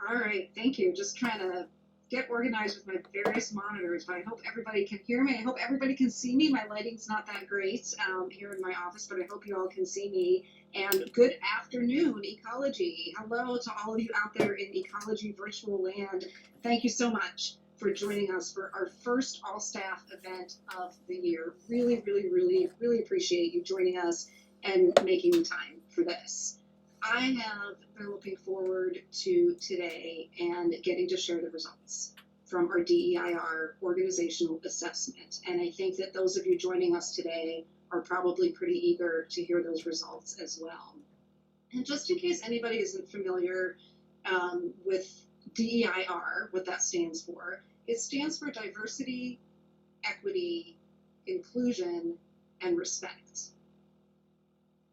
All right, thank you. Just trying to get organized with my various monitors, but I hope everybody can hear me. I hope everybody can see me. My lighting's not that great here in my office, but I hope you all can see me. And good afternoon, Ecology. Hello to all of you out there in Ecology virtual land. Thank you so much for joining us for our first all-staff event of the year. Really, really, really, really appreciate you joining us and making the time for this. I have been looking forward to today and getting to share the results from our DEIR organizational assessment. And I think that those of you joining us today are probably pretty eager to hear those results as well. And just in case anybody isn't familiar with DEIR, what that stands for, it stands for diversity, equity, inclusion, and respect.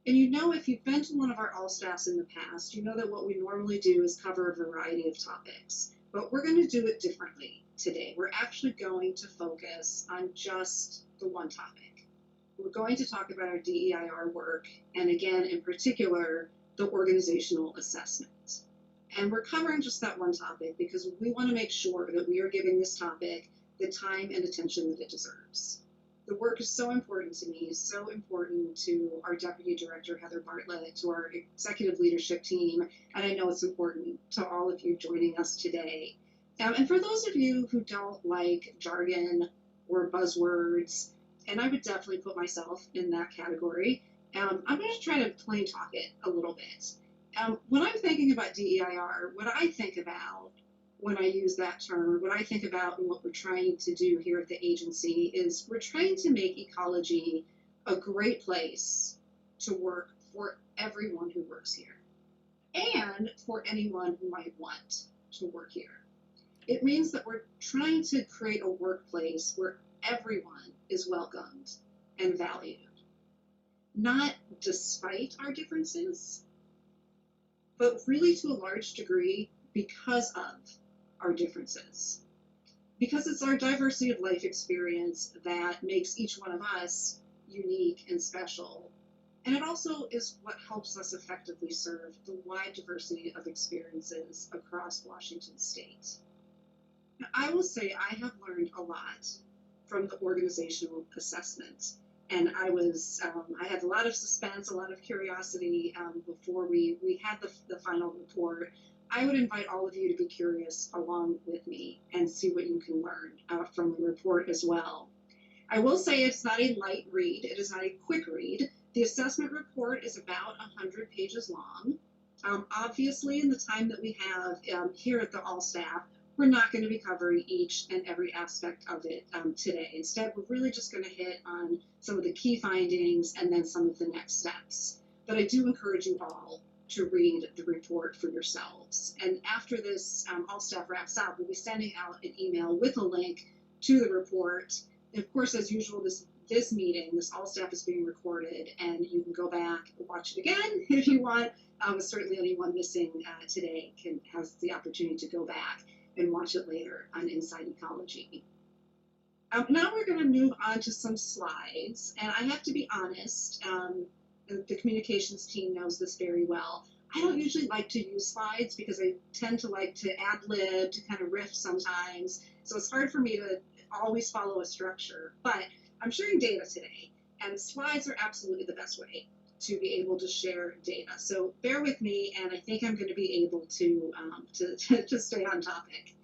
And you know, if you've been to one of our all staffs in the past, you know that what we normally do is cover a variety of topics, but we're going to do it differently today. We're actually going to focus on just the one topic. We're going to talk about our DEIR work, and again, in particular, the organizational assessment. And we're covering just that one topic because we want to make sure that we are giving this topic the time and attention that it deserves. The work is so important to me, so important to our Deputy Director Heather Bartlett, to our executive leadership team, and I know it's important to all of you joining us today. And for those of you who don't like jargon or buzzwords, and I would definitely put myself in that category, I'm going to try to plain talk it a little bit. When I'm thinking about DEIR, what I think about when I use that term, what I think about and what we're trying to do here at the agency is we're trying to make ecology a great place to work for everyone who works here and for anyone who might want to work here. It means that we're trying to create a workplace where everyone is welcomed and valued, not despite our differences, but really to a large degree because of our differences. Because it's our diversity of life experience that makes each one of us unique and special. And it also is what helps us effectively serve the wide diversity of experiences across Washington state. Now, I will say I have learned a lot from the organizational assessment. And I had a lot of suspense, a lot of curiosity before we had the final report. I would invite all of you to be curious along with me and see what you can learn from the report as well. I will say it's not a light read. It is not a quick read. The assessment report is about 100 pages long. Obviously, in the time that we have here at the All Staff, we're not going to be covering each and every aspect of it today. Instead, we're really just going to hit on some of the key findings and then some of the next steps. But I do encourage you all to read the report for yourselves. And after this all staff wraps up, we'll be sending out an email with a link to the report. And of course, as usual, this meeting, this all staff is being recorded, and you can go back and watch it again if you want. Certainly anyone missing today has the opportunity to go back and watch it later on Inside Ecology. Now we're going to move on to some slides, and I have to be honest, the communications team knows this very well. I don't usually like to use slides because I tend to like to ad-lib, to kind of riff sometimes, so it's hard for me to always follow a structure, but I'm sharing data today, and slides are absolutely the best way to be able to share data. So bear with me, and I think I'm going to be able to stay on topic.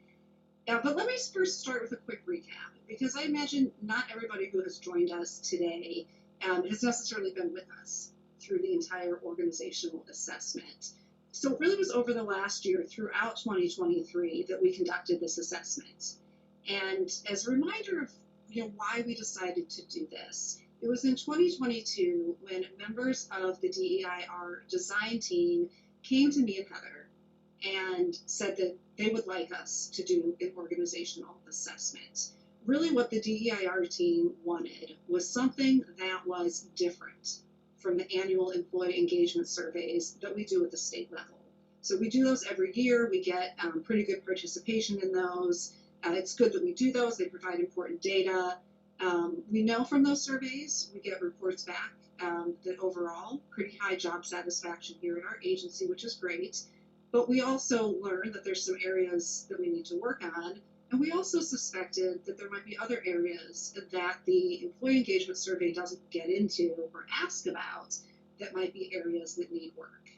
But let me first start with a quick recap, because I imagine not everybody who has joined us today has necessarily been with us through the entire organizational assessment. So it really was over the last year, throughout 2023, that we conducted this assessment. And as a reminder of why we decided to do this, it was in 2022 when members of the DEIR design team came to me and Heather and said that they would like us to do an organizational assessment. Really what the DEIR team wanted was something that was different from the annual employee engagement surveys that we do at the state level. So we do those every year. We get pretty good participation in those. It's good that we do those. They provide important data. We know from those surveys, we get reports back that overall, pretty high job satisfaction here at our agency, which is great. But we also learned that there's some areas that we need to work on, and we also suspected that there might be other areas that the employee engagement survey doesn't get into or ask about that might be areas that need work.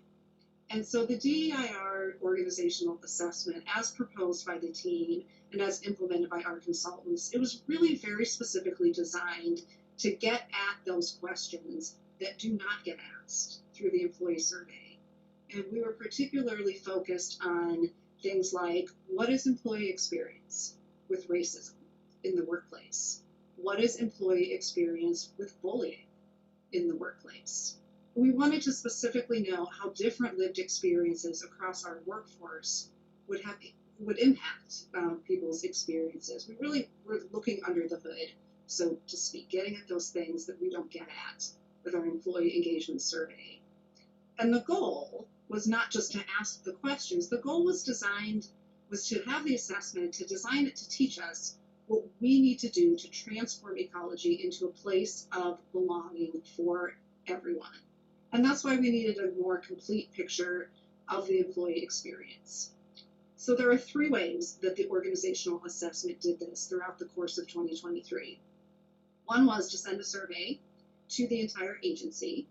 And so the DEIR organizational assessment, as proposed by the team and as implemented by our consultants, it was really very specifically designed to get at those questions that do not get asked through the employee survey. And we were particularly focused on things like, what is employee experience with racism in the workplace? What is employee experience with bullying in the workplace? We wanted to specifically know how different lived experiences across our workforce would impact people's experiences. We really were looking under the hood, so to speak, getting at those things that we don't get at with our employee engagement survey. And the goal was not just to ask the questions. The goal was to have the assessment, to design it to teach us what we need to do to transform ecology into a place of belonging for everyone. And that's why we needed a more complete picture of the employee experience. So there are 3 ways that the organizational assessment did this throughout the course of 2023. One was to send a survey to the entire agency.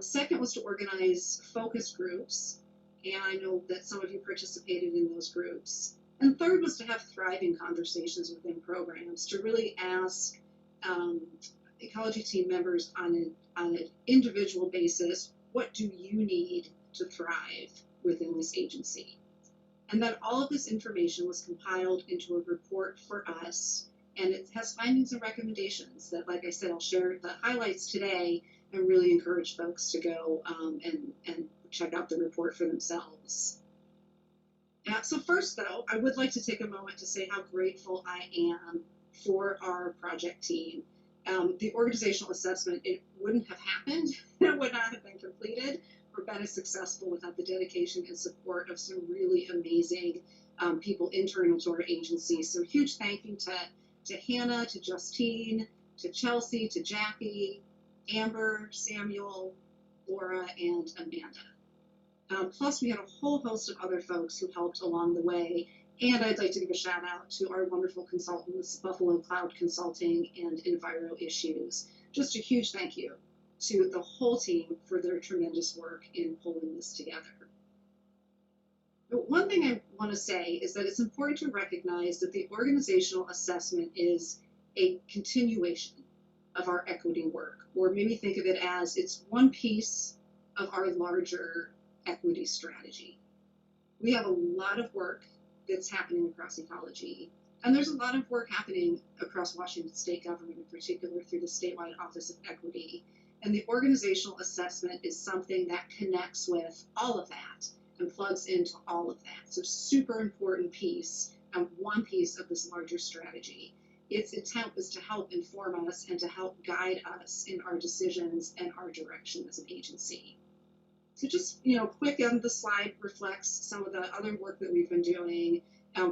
Second was to organize focus groups, and I know that some of you participated in those groups. And third was to have thriving conversations within programs to really ask ecology team members on an individual basis, what do you need to thrive within this agency? And then all of this information was compiled into a report for us, and it has findings and recommendations that, like I said, I'll share the highlights today and really encourage folks to go and check out the report for themselves. So first, though, I would like to take a moment to say how grateful I am for our project team. The organizational assessment, it wouldn't have happened, it would not have been completed or been as successful without the dedication and support of some really amazing people internal to our agency. So huge thank you to Hannah, to Justine, to Chelsea, to Jackie, Amber, Samuel, Laura, and Amanda. Plus, we had a whole host of other folks who helped along the way. And I'd like to give a shout out to our wonderful consultants, Buffalo Cloud Consulting and Enviro Issues. Just a huge thank you to the whole team for their tremendous work in pulling this together. But one thing I want to say is that it's important to recognize that the organizational assessment is a continuation of our equity work, or maybe think of it as it's one piece of our larger equity strategy. We have a lot of work that's happening across ecology, and there's a lot of work happening across Washington state government, in particular through the statewide Office of Equity, and the organizational assessment is something that connects with all of that and plugs into all of that. So super important piece, one piece of this larger strategy. Its intent was to help inform us and to help guide us in our decisions and our direction as an agency. So just, quick on the slide reflects some of the other work that we've been doing.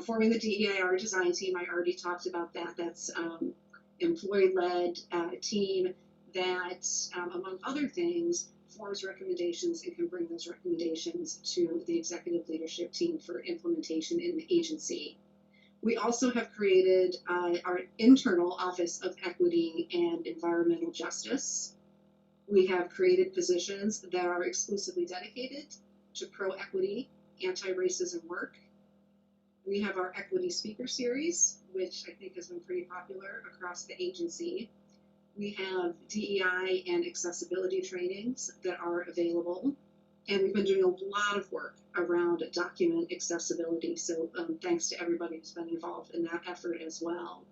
Forming the DEIR design team, I already talked about that. That's employee-led team that, among other things, forms recommendations and can bring those recommendations to the executive leadership team for implementation in the agency. We also have created our internal Office of Equity and Environmental Justice. We have created positions that are exclusively dedicated to pro-equity, anti-racism work. We have our Equity Speaker Series, which I think has been pretty popular across the agency. We have DEI and accessibility trainings that are available. And we've been doing a lot of work around document accessibility. So thanks to everybody who's been involved in that effort as well.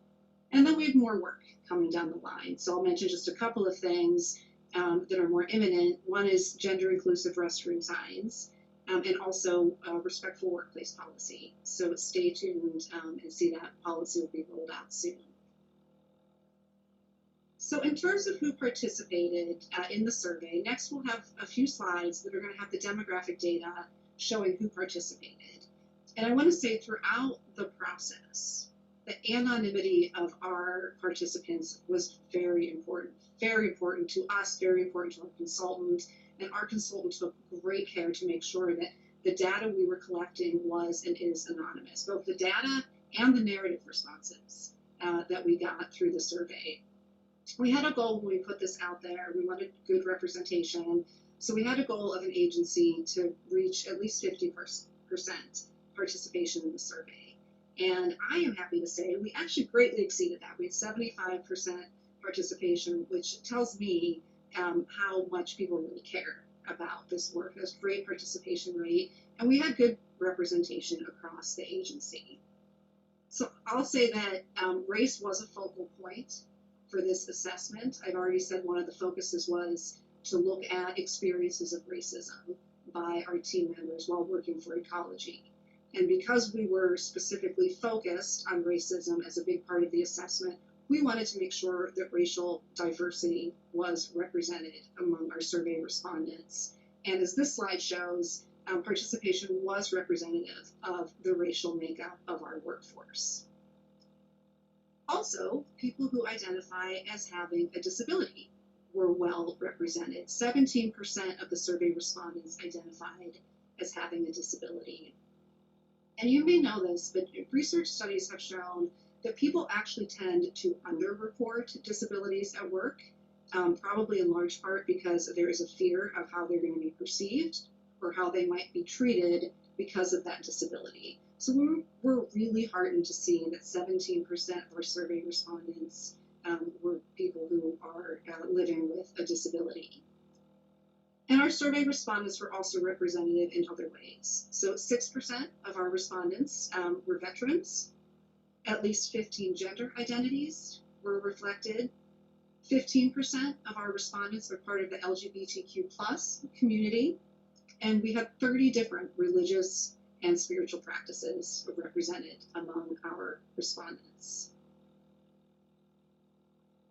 And then we have more work coming down the line. So I'll mention just a couple of things that are more imminent. One is gender inclusive restroom signs, and also respectful workplace policy. So stay tuned and see that policy will be rolled out soon. So in terms of who participated in the survey, next we'll have a few slides that are going to have the demographic data showing who participated. And I want to say throughout the process, the anonymity of our participants was very important to us, very important to our consultant, and our consultant took great care to make sure that the data we were collecting was and is anonymous, both the data and the narrative responses that we got through the survey. We had a goal when we put this out there. We wanted good representation. So we had a goal of an agency to reach at least 50% participation in the survey. And I am happy to say we actually greatly exceeded that. We had 75% participation, which tells me how much people really care about this work. There's great participation rate, and we had good representation across the agency. So I'll say that race was a focal point for this assessment. I've already said one of the focuses was to look at experiences of racism by our team members while working for Ecology. And because we were specifically focused on racism as a big part of the assessment, we wanted to make sure that racial diversity was represented among our survey respondents. And as this slide shows, participation was representative of the racial makeup of our workforce. Also, people who identify as having a disability were well represented. 17% of the survey respondents identified as having a disability. And you may know this, but research studies have shown that people actually tend to underreport disabilities at work, probably in large part because there is a fear of how they're going to be perceived or how they might be treated because of that disability. So we're really heartened to see that 17% of our survey respondents were people who are living with a disability. And our survey respondents were also representative in other ways. So 6% of our respondents were veterans. At least 15 gender identities were reflected. 15% of our respondents are part of the LGBTQ+ community. And we had 30 different religious and spiritual practices represented among our respondents.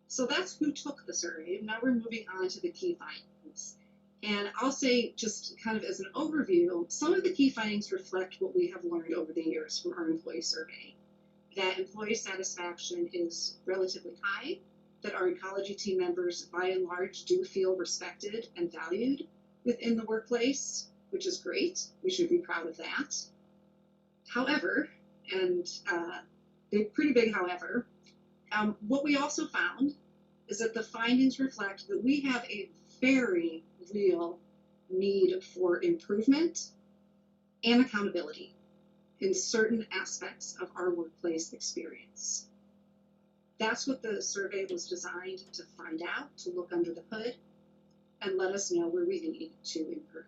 So that's who took the survey. Now we're moving on to the key findings. And I'll say, just kind of as an overview, some of the key findings reflect what we have learned over the years from our employee survey. That employee satisfaction is relatively high, that our Ecology team members, by and large, do feel respected and valued within the workplace, which is great. We should be proud of that. However, and pretty big however, what we also found is that the findings reflect that we have a very real need for improvement and accountability in certain aspects of our workplace experience. That's what the survey was designed to find out, to look under the hood, and let us know where we need to improve.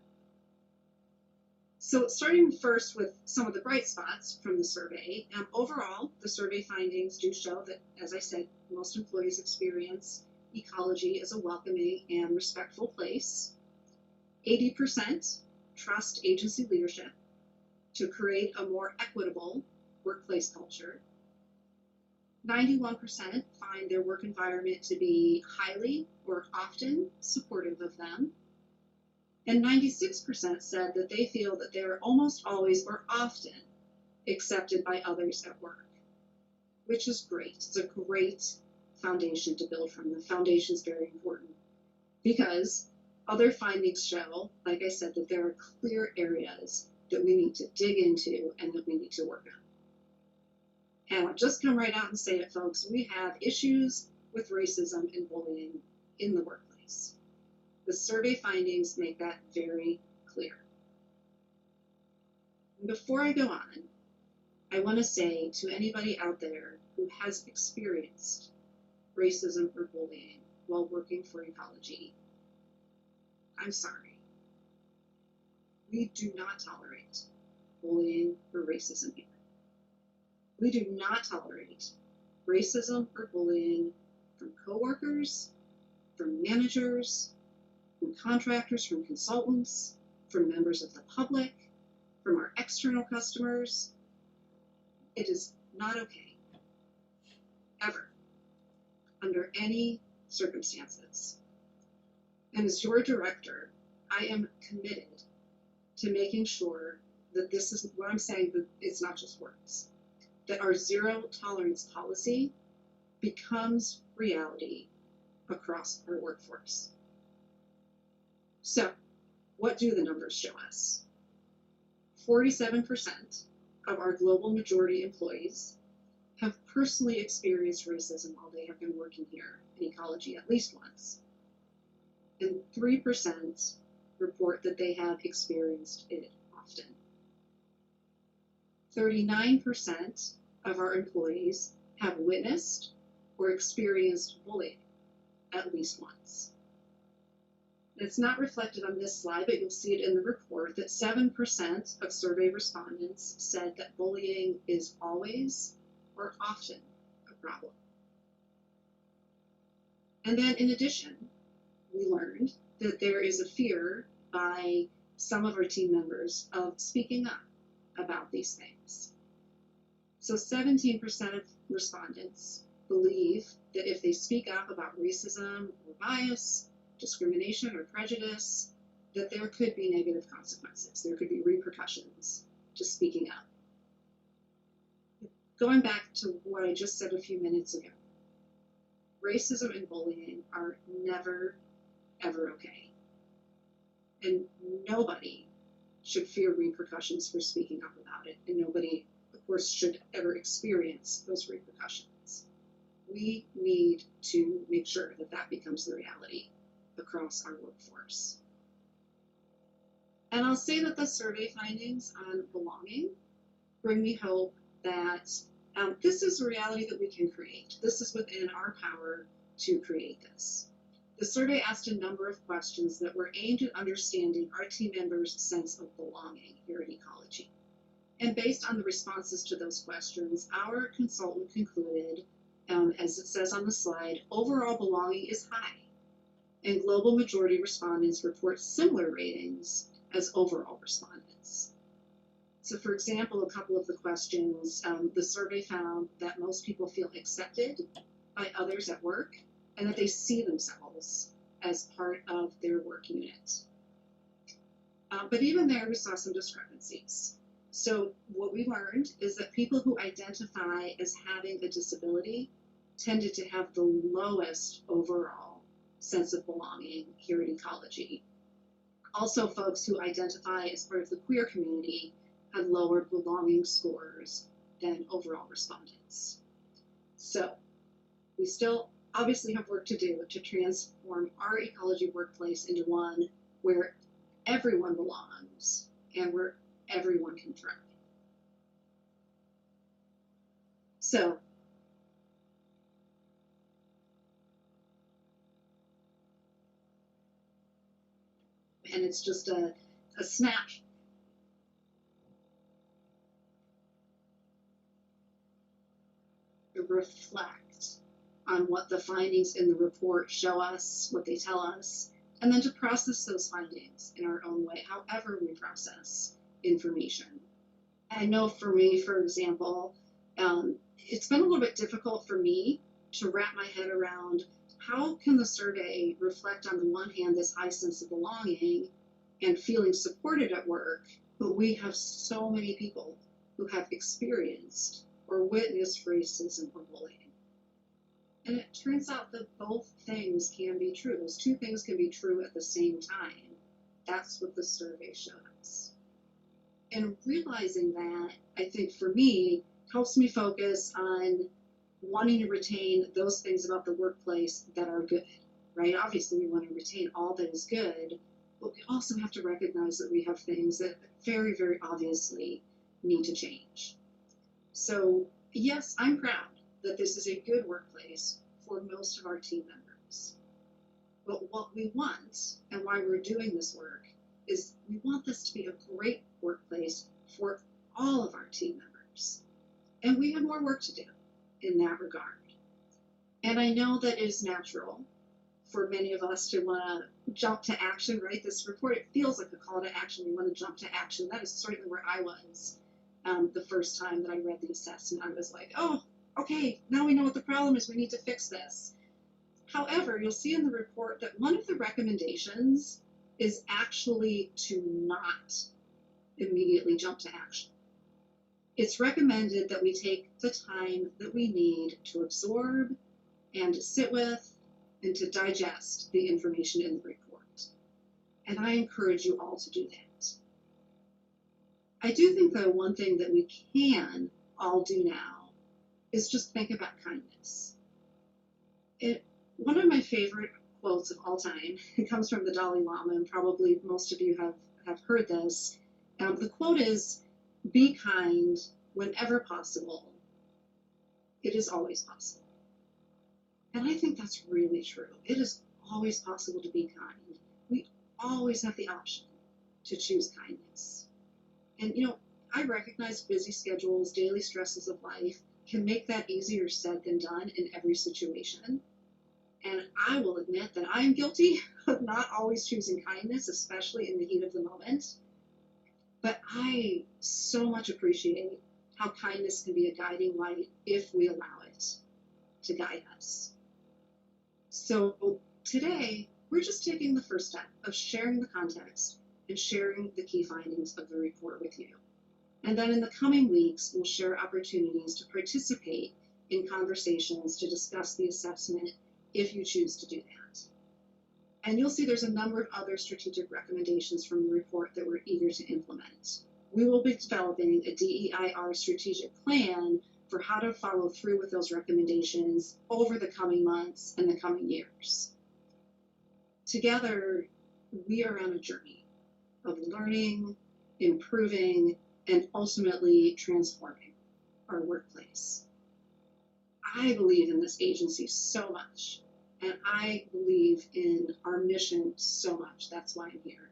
So starting first with some of the bright spots from the survey, overall, the survey findings do show that, as I said, most employees experience Ecology as a welcoming and respectful place. 80% trust agency leadership to create a more equitable workplace culture. 91% find their work environment to be highly or often supportive of them. And 96% said that they feel that they are almost always or often accepted by others at work, which is great. It's a great foundation to build from. The foundation is very important because other findings show, like I said, that there are clear areas that we need to dig into and that we need to work on. And I'll just come right out and say it, folks. We have issues with racism and bullying in the workplace. The survey findings make that very clear. Before I go on, I want to say to anybody out there who has experienced racism or bullying while working for Ecology, I'm sorry. We do not tolerate bullying or racism here. We do not tolerate racism or bullying from coworkers, from managers, from contractors, from consultants, from members of the public, from our external customers. It is not okay, ever, under any circumstances. And as your director, I am committed to making sure that this is what I'm saying, that it's not just words, that our zero tolerance policy becomes reality across our workforce. So, what do the numbers show us? 47% of our global majority employees have personally experienced racism while they have been working here in ecology at least once. And 3% report that they have experienced it often. 39% of our employees have witnessed or experienced bullying at least once. It's not reflected on this slide, but you'll see it in the report that 7% of survey respondents said that bullying is always or often a problem. And then in addition, we learned that there is a fear by some of our team members of speaking up about these things. So 17% of respondents believe that if they speak up about racism or bias, discrimination or prejudice, that there could be negative consequences. There could be repercussions to speaking up. Going back to what I just said a few minutes ago, racism and bullying are never, ever okay. And nobody should fear repercussions for speaking up about it. And nobody, of course, should ever experience those repercussions. We need to make sure that that becomes the reality across our workforce. And I'll say that the survey findings on belonging bring me hope that this is a reality that we can create. This is within our power to create this. The survey asked a number of questions that were aimed at understanding our team members' sense of belonging here at Ecology. And based on the responses to those questions, our consultant concluded, as it says on the slide, overall belonging is high. And global majority respondents report similar ratings as overall respondents. So for example, a couple of the questions, the survey found that most people feel accepted by others at work and that they see themselves as part of their work unit. But even there, we saw some discrepancies. So what we learned is that people who identify as having a disability tended to have the lowest overall sense of belonging here at Ecology. Also, folks who identify as part of the queer community had lower belonging scores than overall respondents. So we still obviously have work to do to transform our ecology workplace into one where everyone belongs and where everyone can thrive. So and it's just a snapshot. To reflect on what the findings in the report show us, what they tell us, and then to process those findings in our own way, however we process information. I know for me, for example, it's been a little bit difficult for me to wrap my head around how can the survey reflect on the one hand this high sense of belonging and feeling supported at work, but we have so many people who have experienced or witnessed racism or bullying. And it turns out that both things can be true. Those two things can be true at the same time. That's what the survey showed us. And realizing that, I think for me, helps me focus on wanting to retain those things about the workplace that are good, right? Obviously, we want to retain all that is good, but we also have to recognize that we have things that very, very obviously need to change. So, yes, I'm proud that this is a good workplace for most of our team members. But what we want, and why we're doing this work, is we want this to be a great workplace for all of our team members. And we have more work to do in that regard. And I know that it is natural for many of us to want to jump to action, right? This report, it feels like a call to action. We want to jump to action. That is certainly where I was the first time that I read the assessment. I was like, oh, okay, now we know what the problem is. We need to fix this. However, you'll see in the report that one of the recommendations is actually to not immediately jump to action. It's recommended that we take the time that we need to absorb and to sit with and to digest the information in the report. And I encourage you all to do that. I do think, though, one thing that we can all do now is just think about kindness. One of my favorite quotes of all time, it comes from the Dalai Lama, and probably most of you have heard this. The quote is, "Be kind whenever possible. It is always possible." And I think that's really true. It is always possible to be kind. We always have the option to choose kindness. And, I recognize busy schedules, daily stresses of life can make that easier said than done in every situation. And I will admit that I am guilty of not always choosing kindness, especially in the heat of the moment. But I so much appreciate how kindness can be a guiding light if we allow it to guide us. So today, we're just taking the first step of sharing the context and sharing the key findings of the report with you. And then in the coming weeks, we'll share opportunities to participate in conversations to discuss the assessment if you choose to do that. And you'll see there's a number of other strategic recommendations from the report that we're eager to implement. We will be developing a DEIR strategic plan for how to follow through with those recommendations over the coming months and the coming years. Together, we are on a journey of learning, improving, and ultimately transforming our workplace. I believe in this agency so much, and I believe in our mission so much. That's why I'm here.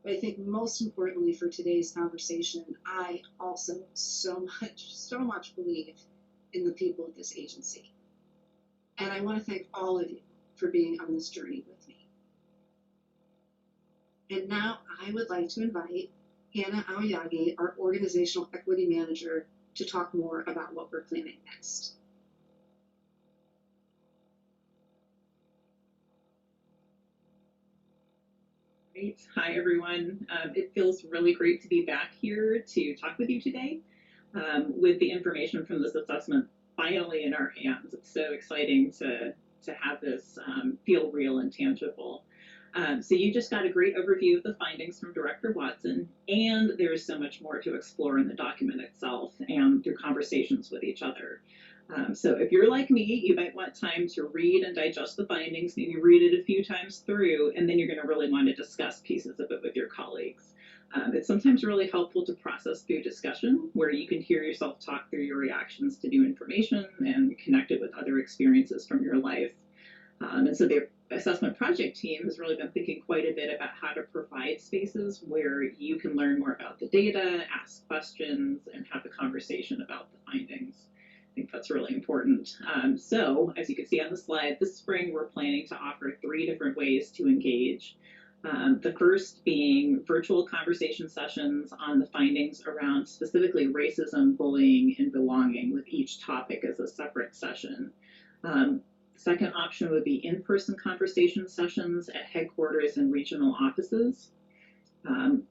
But I think most importantly for today's conversation, I also so much believe in the people of this agency. And I want to thank all of you for being on this journey with me. And now I would like to invite Hannah Aoyagi, our Organizational Equity Manager, to talk more about what we're planning next. Great. Hi, everyone. It feels really great to be back here to talk with you today with the information from this assessment finally in our hands. It's so exciting to have this feel real and tangible. So you just got a great overview of the findings from Director Watson, and there's so much more to explore in the document itself and through conversations with each other. So if you're like me, you might want time to read and digest the findings, maybe read it a few times through, and then you're going to really want to discuss pieces of it with your colleagues. It's sometimes really helpful to process through discussion, where you can hear yourself talk through your reactions to new information and connect it with other experiences from your life. And so the assessment project team has really been thinking quite a bit about how to provide spaces where you can learn more about the data, ask questions, and have a conversation about the findings. I think that's really important. So as you can see on the slide, this spring we're planning to offer 3 different ways to engage. The first being virtual conversation sessions on the findings around specifically racism, bullying, and belonging, with each topic as a separate session. Second option would be in-person conversation sessions at headquarters and regional offices,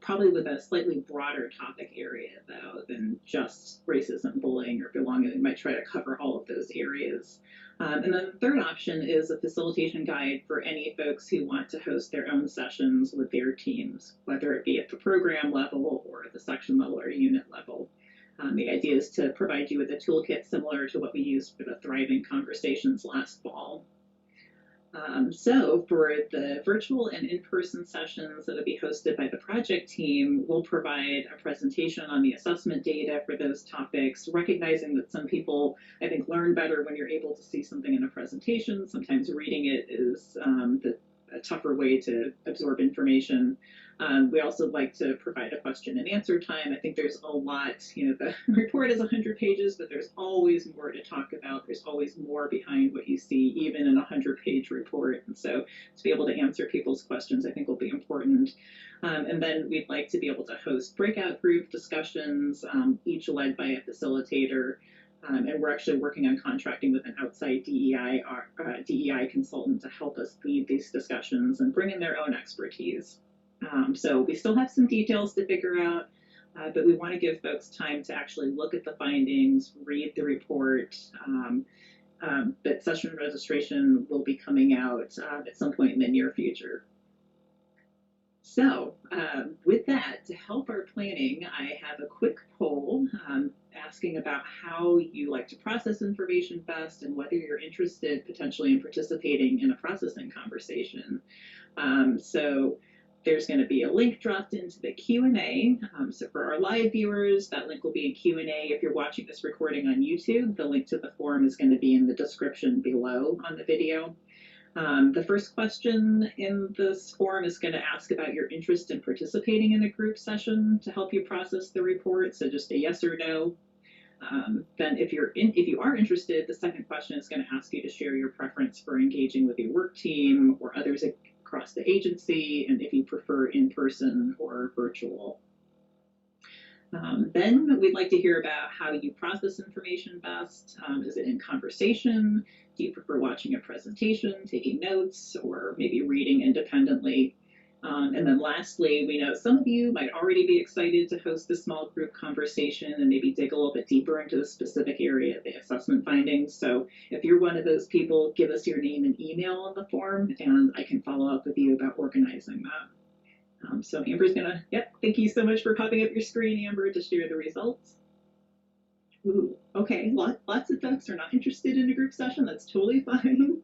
probably with a slightly broader topic area, though, than just racism, bullying, or belonging. We might try to cover all of those areas. And then the third option is a facilitation guide for any folks who want to host their own sessions with their teams, whether it be at the program level or at the section level or unit level. The idea is to provide you with a toolkit similar to what we used for the Thriving Conversations last fall. So for the virtual and in-person sessions that will be hosted by the project team, we'll provide a presentation on the assessment data for those topics, recognizing that some people, I think, learn better when you're able to see something in a presentation. Sometimes reading it is a tougher way to absorb information. We also like to provide a question and answer time. I think there's a lot, the report is 100 pages, but there's always more to talk about. There's always more behind what you see, even in a 100-page report. And so to be able to answer people's questions, I think will be important. And then we'd like to be able to host breakout group discussions, each led by a facilitator. And we're actually working on contracting with an outside DEI consultant to help us lead these discussions and bring in their own expertise. So we still have some details to figure out, but we want to give folks time to actually look at the findings, read the report. But session registration will be coming out at some point in the near future. So, with that, to help our planning, I have a quick poll asking about how you like to process information best and whether you're interested potentially in participating in a processing conversation. So there's going to be a link dropped into the Q&A. So for our live viewers, that link will be in Q&A. If you're watching this recording on YouTube, the link to the forum is going to be in the description below on the video. The first question in this forum is going to ask about your interest in participating in a group session to help you process the report. So just a yes or no. Then if you are interested, the second question is going to ask you to share your preference for engaging with your work team or others across the agency, and if you prefer in-person or virtual. Then we'd like to hear about how you process information best. Is it in conversation? Do you prefer watching a presentation, taking notes, or maybe reading independently? And then lastly, we know some of you might already be excited to host a small group conversation and maybe dig a little bit deeper into the specific area of the assessment findings. So if you're one of those people, give us your name and email on the form, and I can follow up with you about organizing that. So Amber's gonna, yep, thank you so much for popping up your screen, Amber, to share the results. Ooh, okay, lots of folks are not interested in a group session. That's totally fine.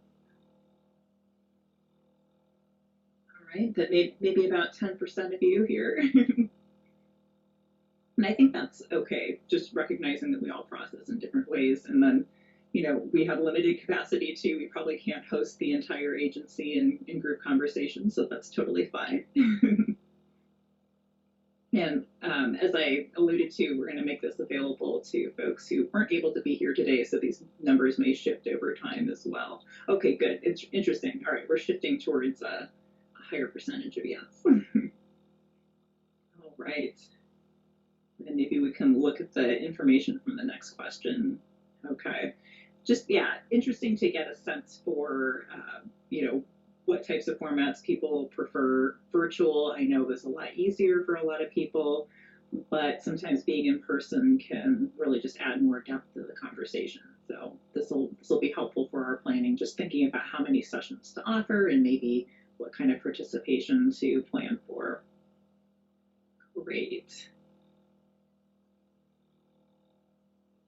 All right, that maybe about 10% of you here. And I think that's okay, just recognizing that we all process in different ways. And then, you know, we have limited capacity too. We probably can't host the entire agency in group conversations, so that's totally fine. And as I alluded to, we're going to make this available to folks who aren't able to be here today, so these numbers may shift over time as well. Okay, good. It's interesting. All right, we're shifting towards a higher percentage of yes. All right. And maybe we can look at the information from the next question. Okay. Just, yeah, interesting to get a sense for, you know, what types of formats people prefer. Virtual, I know, is a lot easier for a lot of people, but sometimes being in person can really just add more depth to the conversation. So this will be helpful for our planning, just thinking about how many sessions to offer and maybe what kind of participation to plan for. Great.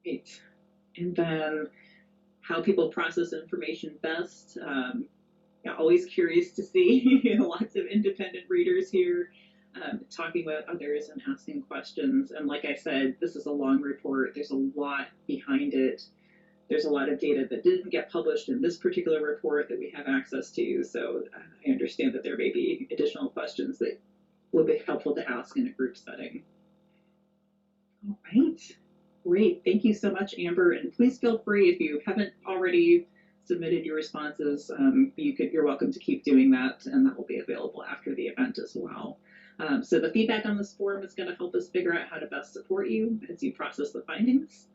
Great. And then how people process information best. Yeah, always curious to see lots of independent readers here talking about others and asking questions. And like I said, this is a long report. There's a lot behind it. There's a lot of data that didn't get published in this particular report that we have access to. So I understand that there may be additional questions that will be helpful to ask in a group setting. All right. Great. Thank you so much, Amber. And please feel free, if you haven't already submitted your responses, you're welcome to keep doing that, and that will be available after the event as well. So the feedback on this forum is going to help us figure out how to best support you as you process the findings.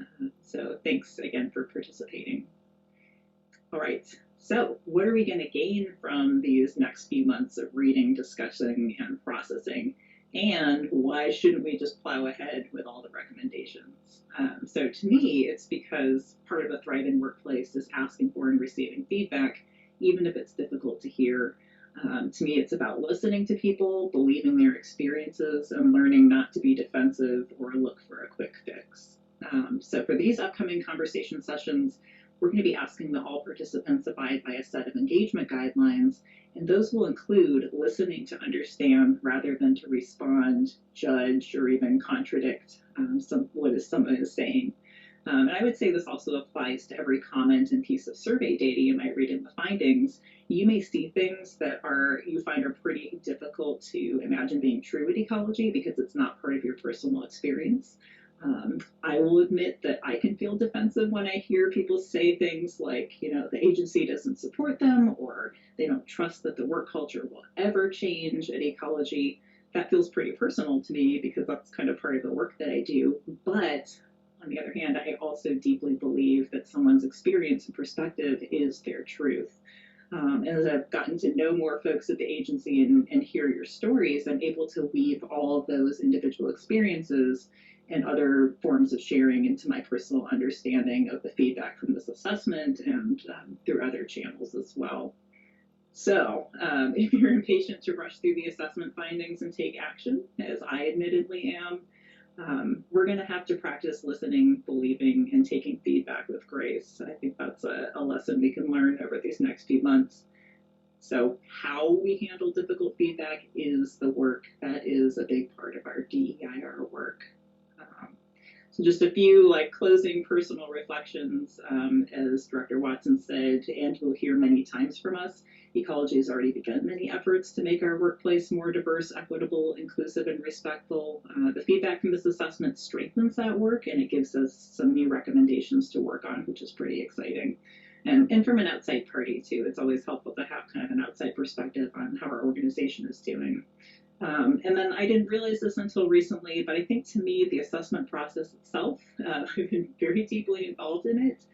So thanks again for participating. All right. So what are we going to gain from these next few months of reading, discussing, and processing? And why shouldn't we just plow ahead with all the recommendations? So to me, it's because part of a thriving workplace is asking for and receiving feedback, even if it's difficult to hear. To me, it's about listening to people, believing their experiences, and learning not to be defensive or look for a quick fix. So for these upcoming conversation sessions, we're going to be asking that all participants abide by a set of engagement guidelines, and those will include listening to understand rather than to respond, judge, or even contradict what someone is saying. And I would say this also applies to every comment and piece of survey data you might read in the findings. You may see things that you find are pretty difficult to imagine being true at Ecology because it's not part of your personal experience. I will admit that I can feel defensive when I hear people say things like, you know, the agency doesn't support them, or they don't trust that the work culture will ever change at Ecology. That feels pretty personal to me because that's kind of part of the work that I do. But on the other hand, I also deeply believe that someone's experience and perspective is their truth. And as I've gotten to know more folks at the agency and hear your stories, I'm able to weave all of those individual experiences and other forms of sharing into my personal understanding of the feedback from this assessment and through other channels as well. So, if you're impatient to rush through the assessment findings and take action, as I admittedly am, we're going to have to practice listening, believing, and taking feedback with grace. I think that's a lesson we can learn over these next few months. So, how we handle difficult feedback is the work that is a big part of our DEIR work. So just a few closing personal reflections. As Director Watson said, and you'll hear many times from us, Ecology has already begun many efforts to make our workplace more diverse, equitable, inclusive, and respectful. The feedback from this assessment strengthens that work, and it gives us some new recommendations to work on, which is pretty exciting. And from an outside party, too. It's always helpful to have kind of an outside perspective on how our organization is doing. And then I didn't realize this until recently, but I think to me, the assessment process itself, I've been very deeply involved in it.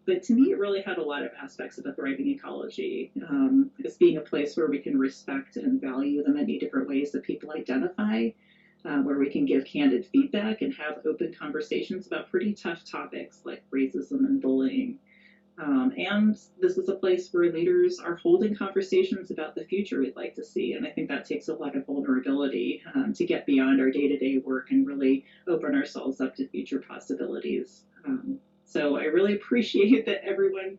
But to me, it really had a lot of aspects of a thriving ecology. As being a place where we can respect and value the many different ways that people identify, where we can give candid feedback and have open conversations about pretty tough topics like racism and bullying. And this is a place where leaders are holding conversations about the future we'd like to see. And I think that takes a lot of vulnerability to get beyond our day-to-day work and really open ourselves up to future possibilities. So I really appreciate that everyone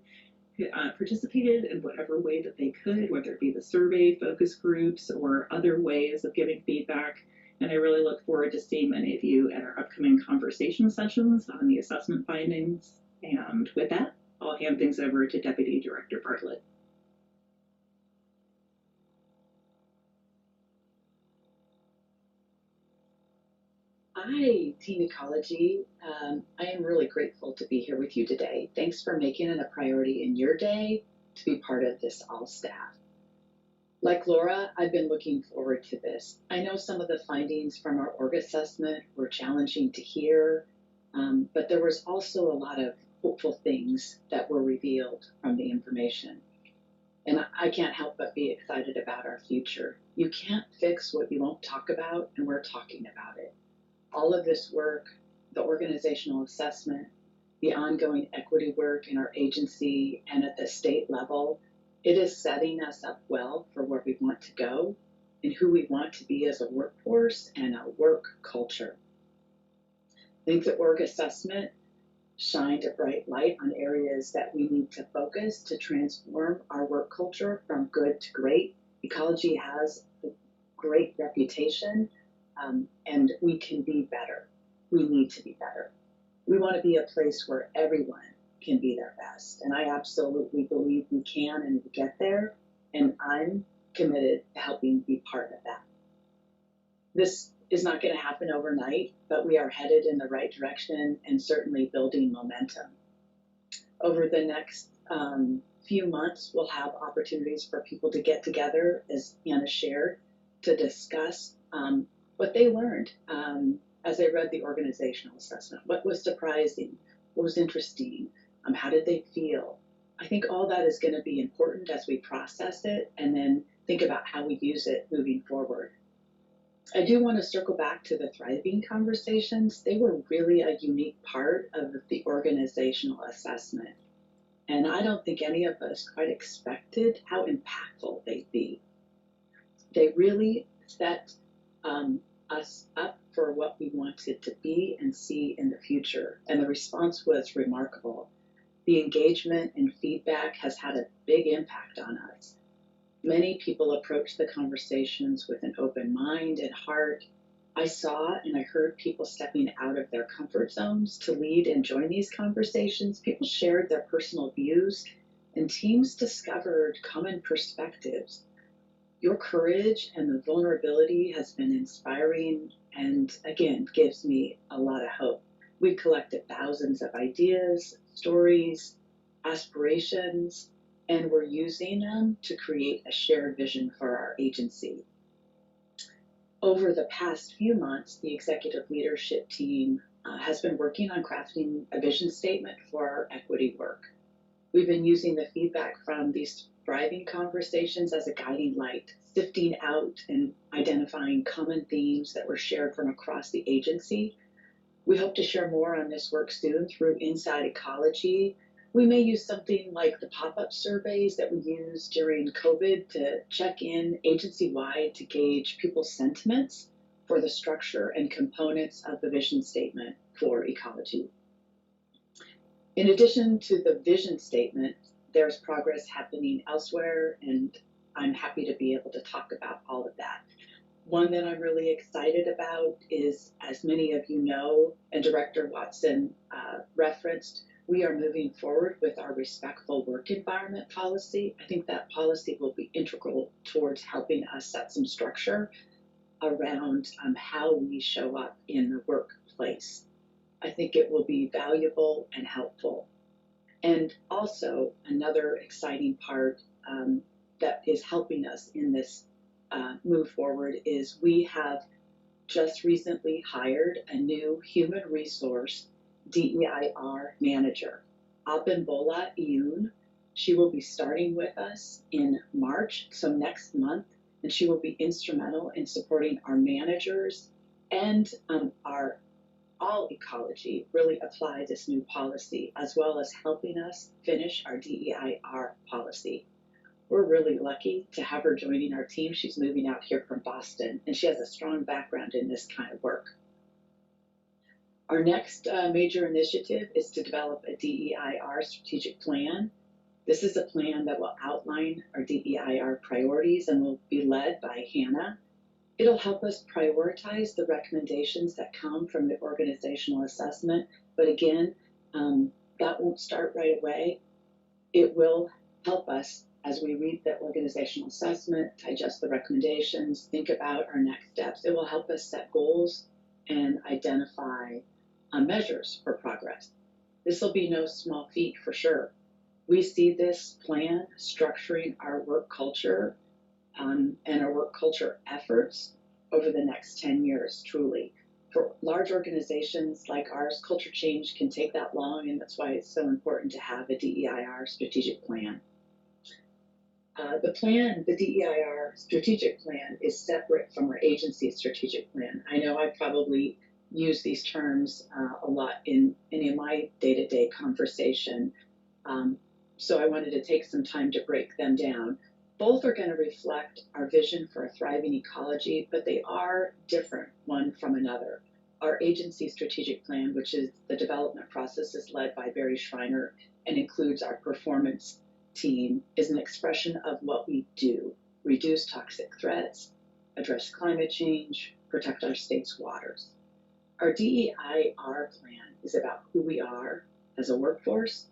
participated in whatever way that they could, whether it be the survey, focus groups, or other ways of giving feedback. And I really look forward to seeing many of you at our upcoming conversation sessions on the assessment findings. And with that, I'll hand things over to Deputy Director Bartlett. Hi, Team Ecology. I am really grateful to be here with you today. Thanks for making it a priority in your day to be part of this all staff. Like Laura, I've been looking forward to this. I know some of the findings from our org assessment were challenging to hear, but there was also a lot of hopeful things that were revealed from the information. And I can't help but be excited about our future. You can't fix what you won't talk about, and we're talking about it. All of this work, the organizational assessment, the ongoing equity work in our agency and at the state level, it is setting us up well for where we want to go and who we want to be as a workforce and a work culture. I think the org assessment shined a bright light on areas that we need to focus to transform our work culture from good to great. Ecology has a great reputation, and we can be better. We need to be better. We want to be a place where everyone can be their best, and I absolutely believe we can and we get there, and I'm committed to helping be part of that. This is not going to happen overnight, but we are headed in the right direction and certainly building momentum. Over the next few months, we'll have opportunities for people to get together, as Anna shared, to discuss what they learned as they read the organizational assessment. What was surprising? What was interesting? How did they feel? I think all that is going to be important as we process it and then think about how we use it moving forward. I do want to circle back to the thriving conversations. They were really a unique part of the organizational assessment. And I don't think any of us quite expected how impactful they'd be. They really set us up for what we wanted to be and see in the future. And the response was remarkable. The engagement and feedback has had a big impact on us. Many people approach the conversations with an open mind and heart. I saw and I heard people stepping out of their comfort zones to lead and join these conversations. People shared their personal views, and teams discovered common perspectives. Your courage and the vulnerability has been inspiring and, again, gives me a lot of hope. We collected thousands of ideas, stories, aspirations, and we're using them to create a shared vision for our agency. Over the past few months, the executive leadership team has been working on crafting a vision statement for our equity work. We've been using the feedback from these thriving conversations as a guiding light, sifting out and identifying common themes that were shared from across the agency. We hope to share more on this work soon through Inside Ecology, We may use something like the pop-up surveys that we used during COVID to check in agency-wide to gauge people's sentiments for the structure and components of the vision statement for ecology. In addition to the vision statement, there's progress happening elsewhere, and I'm happy to be able to talk about all of that. One that I'm really excited about is, as many of you know, and Director Watson referenced, we are moving forward with our respectful work environment policy. I think that policy will be integral towards helping us set some structure around how we show up in the workplace. I think it will be valuable and helpful. And also, another exciting part that is helping us in this move forward is we have just recently hired a new human resource DEIR manager, Abimbola Iyun. She will be starting with us in March, so next month, and she will be instrumental in supporting our managers and our all ecology really apply this new policy, as well as helping us finish our DEIR policy. We're really lucky to have her joining our team. She's moving out here from Boston, and she has a strong background in this kind of work. Our next major initiative is to develop a DEIR strategic plan. This is a plan that will outline our DEIR priorities and will be led by Hannah. It'll help us prioritize the recommendations that come from the organizational assessment, but again, that won't start right away. It will help us as we read the organizational assessment, digest the recommendations, think about our next steps. It will help us set goals and identify measures for progress. This will be no small feat for sure. We see this plan structuring our work culture and our work culture efforts over the next 10 years, truly. For large organizations like ours, culture change can take that long, and that's why it's so important to have a DEIR strategic plan. The DEIR strategic plan is separate from our agency strategic plan. I know I probably use these terms a lot in any of my day-to-day conversation, so I wanted to take some time to break them down. Both are going to reflect our vision for a thriving ecology, but they are different one from another. Our agency strategic plan, which is the development process, is led by Barry Schreiner and includes our performance team, is an expression of what we do: reduce toxic threats, address climate change, protect our state's waters. Our DEIR plan is about who we are as a workforce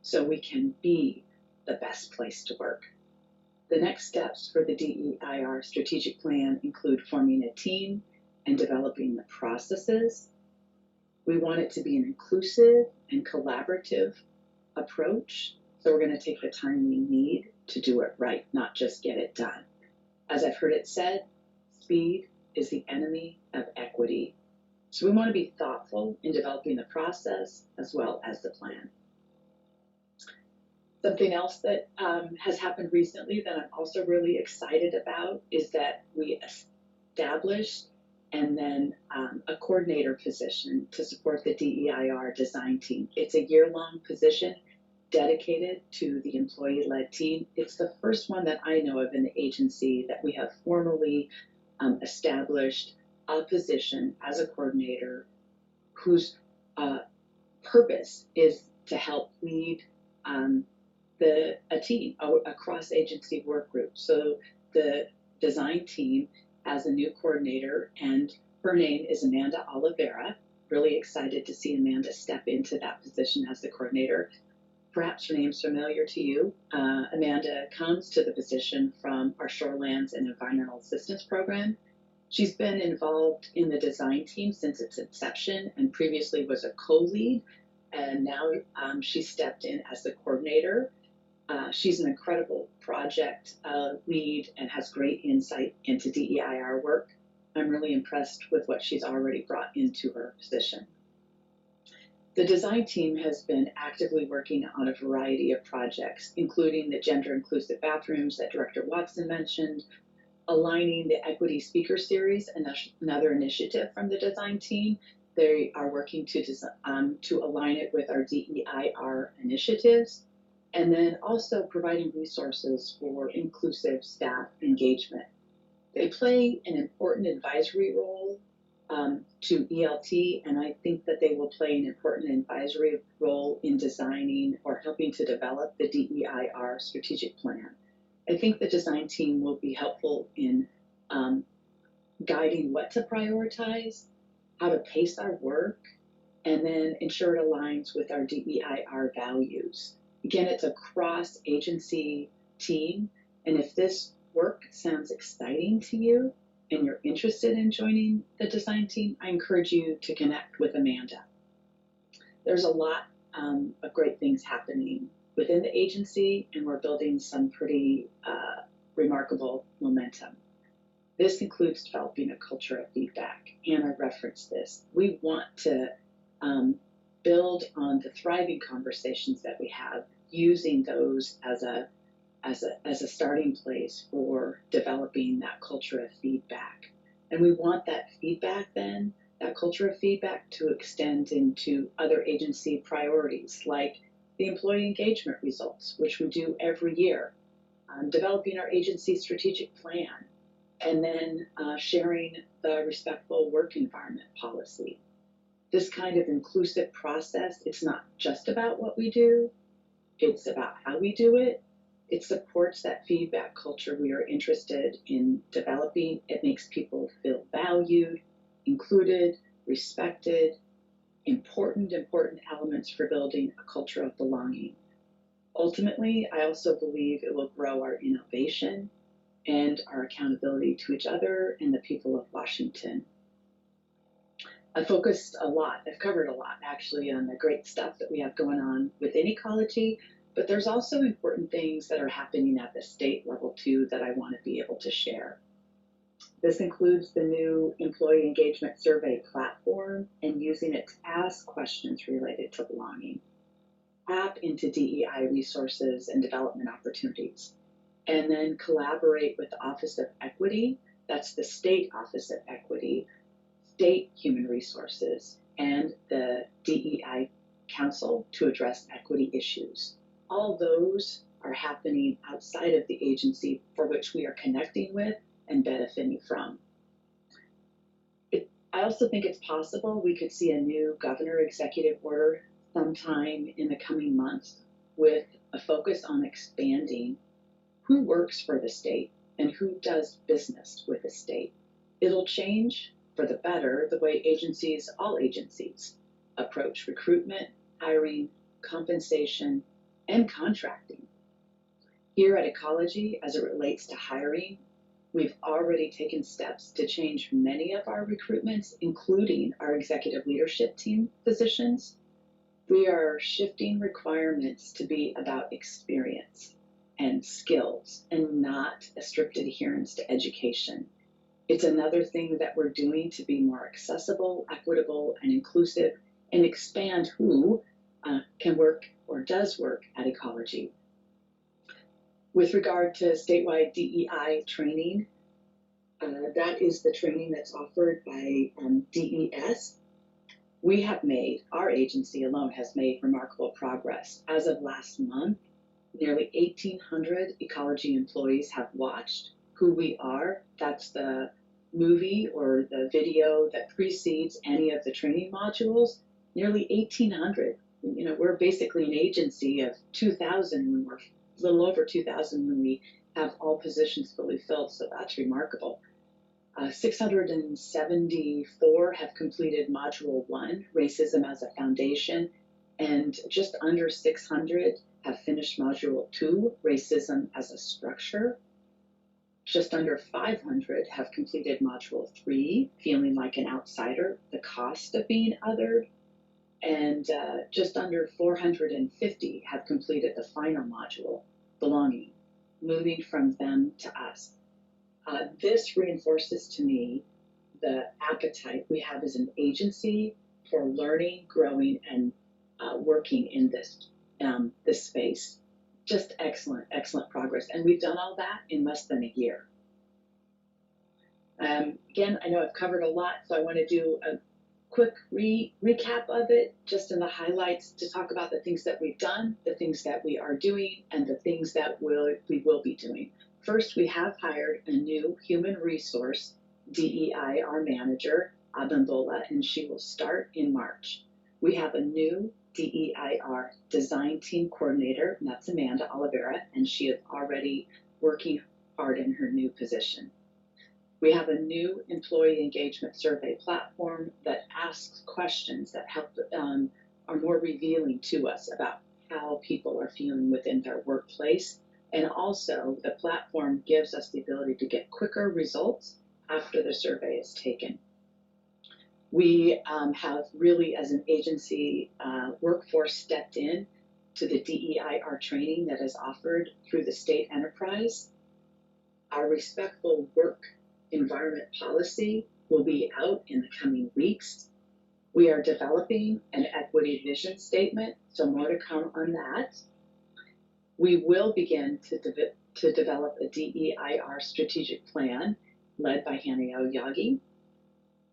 so we can be the best place to work. The next steps for the DEIR strategic plan include forming a team and developing the processes. We want it to be an inclusive and collaborative approach, so we're going to take the time we need to do it right, not just get it done. As I've heard it said, speed is the enemy of equity. So we want to be thoughtful in developing the process as well as the plan. Something else that has happened recently that I'm also really excited about is that we established and then a coordinator position to support the DEIR design team. It's a year-long position dedicated to the employee-led team. It's the first one that I know of in the agency that we have formally established a position as a coordinator whose purpose is to help lead a team, a cross-agency work group. So the design team has a new coordinator, and her name is Amanda Oliveira. Really excited to see Amanda step into that position as the coordinator. Perhaps her name's familiar to you. Amanda comes to the position from our Shorelands and Environmental Assistance Program. She's been involved in the design team since its inception and previously was a co-lead, and now she stepped in as the coordinator. She's an incredible project lead and has great insight into DEIR work. I'm really impressed with what she's already brought into her position. The design team has been actively working on a variety of projects, including the gender-inclusive bathrooms that Director Watson mentioned, aligning the Equity Speaker Series, another initiative from the design team, They are working to align it with our DEIR initiatives, and then also providing resources for inclusive staff engagement. They play an important advisory role to ELT, and I think that they will play an important advisory role in designing or helping to develop the DEIR strategic plan. I think the design team will be helpful in guiding what to prioritize, how to pace our work, and then ensure it aligns with our DEIR values. Again, it's a cross-agency team, and if this work sounds exciting to you and you're interested in joining the design team, I encourage you to connect with Amanda. There's a lot of great things happening within the agency, and we're building some pretty remarkable momentum. This includes developing a culture of feedback, and I referenced this. We want to build on the thriving conversations that we have, using those as a starting place for developing that culture of feedback. And we want that feedback then, that culture of feedback, to extend into other agency priorities, like the employee engagement results, which we do every year, developing our agency strategic plan, and then sharing the respectful work environment policy. This kind of inclusive process, it's not just about what we do, it's about how we do it. It supports that feedback culture we are interested in developing. It makes people feel valued, included, respected, important elements for building a culture of belonging. Ultimately, I also believe it will grow our innovation and our accountability to each other and the people of Washington. I've covered a lot actually on the great stuff that we have going on within ecology, but there's also important things that are happening at the state level too that I want to be able to share. This includes the new employee engagement survey platform and using it to ask questions related to belonging, tap into DEI resources and development opportunities, and then collaborate with the Office of Equity, that's the State Office of Equity, State Human Resources, and the DEI Council to address equity issues. All those are happening outside of the agency for which we are connecting with and benefiting from. I also think it's possible we could see a new governor executive order sometime in the coming months with a focus on expanding who works for the state and who does business with the state. It'll change for the better the way all agencies, approach recruitment, hiring, compensation, and contracting. Here at Ecology, as it relates to hiring, we've already taken steps to change many of our recruitments, including our executive leadership team positions. We are shifting requirements to be about experience and skills and not a strict adherence to education. It's another thing that we're doing to be more accessible, equitable, and inclusive, and expand who can work or does work at Ecology. With regard to statewide DEI training, that is the training that's offered by DES. Our agency alone has made remarkable progress. As of last month, nearly 1,800 Ecology employees have watched Who We Are. That's the movie or the video that precedes any of the training modules. Nearly 1,800. We're basically an agency of 2,000 when we're a little over 2,000 when we have all positions fully filled, so that's remarkable. 674 have completed Module 1, Racism as a Foundation, and just under 600 have finished Module 2, Racism as a Structure. Just under 500 have completed Module 3, Feeling Like an Outsider, the Cost of Being Othered, and just under 450 have completed the final module, Belonging, Moving from Them to Us. This reinforces to me the appetite we have as an agency for learning, growing, and working in this space. Just excellent progress. And we've done all that in less than a year. Again, I know I've covered a lot, so I want to do a quick recap of it, just in the highlights, to talk about the things that we've done, the things that we are doing, and the things that we will be doing. First, we have hired a new human resource DEIR manager, Abimbola, and she will start in March. We have a new DEIR design team coordinator, and that's Amanda Oliveira, and she is already working hard in her new position. We have a new employee engagement survey platform that asks questions that help are more revealing to us about how people are feeling within their workplace. And also, the platform gives us the ability to get quicker results after the survey is taken. We have really, as an agency, workforce stepped in to the DEIR training that is offered through the state enterprise. Our respectful work environment policy will be out in the coming weeks. We are developing an equity vision statement, so more to come on that. We will begin to develop a DEIR strategic plan led by Hannah Aoyagi.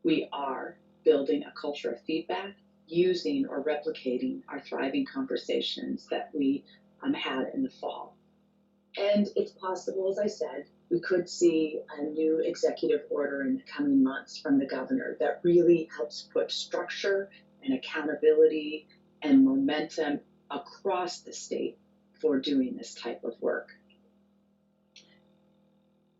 We are building a culture of feedback, using or replicating our thriving conversations that we had in the fall. And it's possible, as I said, we could see a new executive order in the coming months from the governor that really helps put structure and accountability and momentum across the state for doing this type of work.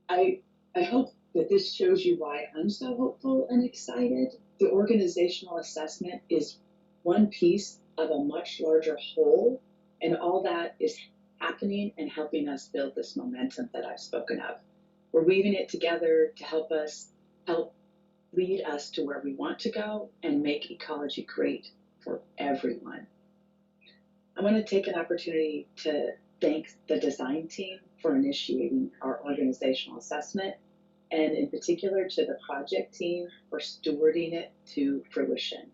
I hope that this shows you why I'm so hopeful and excited. The organizational assessment is one piece of a much larger whole, and all that is happening and helping us build this momentum that I've spoken of. We're weaving it together to help lead us to where we want to go and make ecology great for everyone. I want to take an opportunity to thank the design team for initiating our organizational assessment, and in particular to the project team for stewarding it to fruition.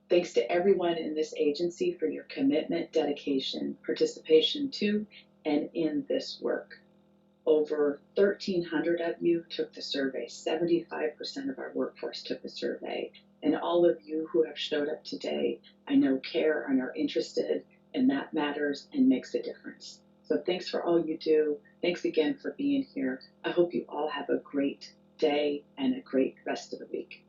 Thanks to everyone in this agency for your commitment, dedication, participation to and in this work. Over 1,300 of you took the survey. 75% of our workforce took the survey. And all of you who have showed up today, I know care and are interested, and that matters and makes a difference. So thanks for all you do. Thanks again for being here. I hope you all have a great day and a great rest of the week.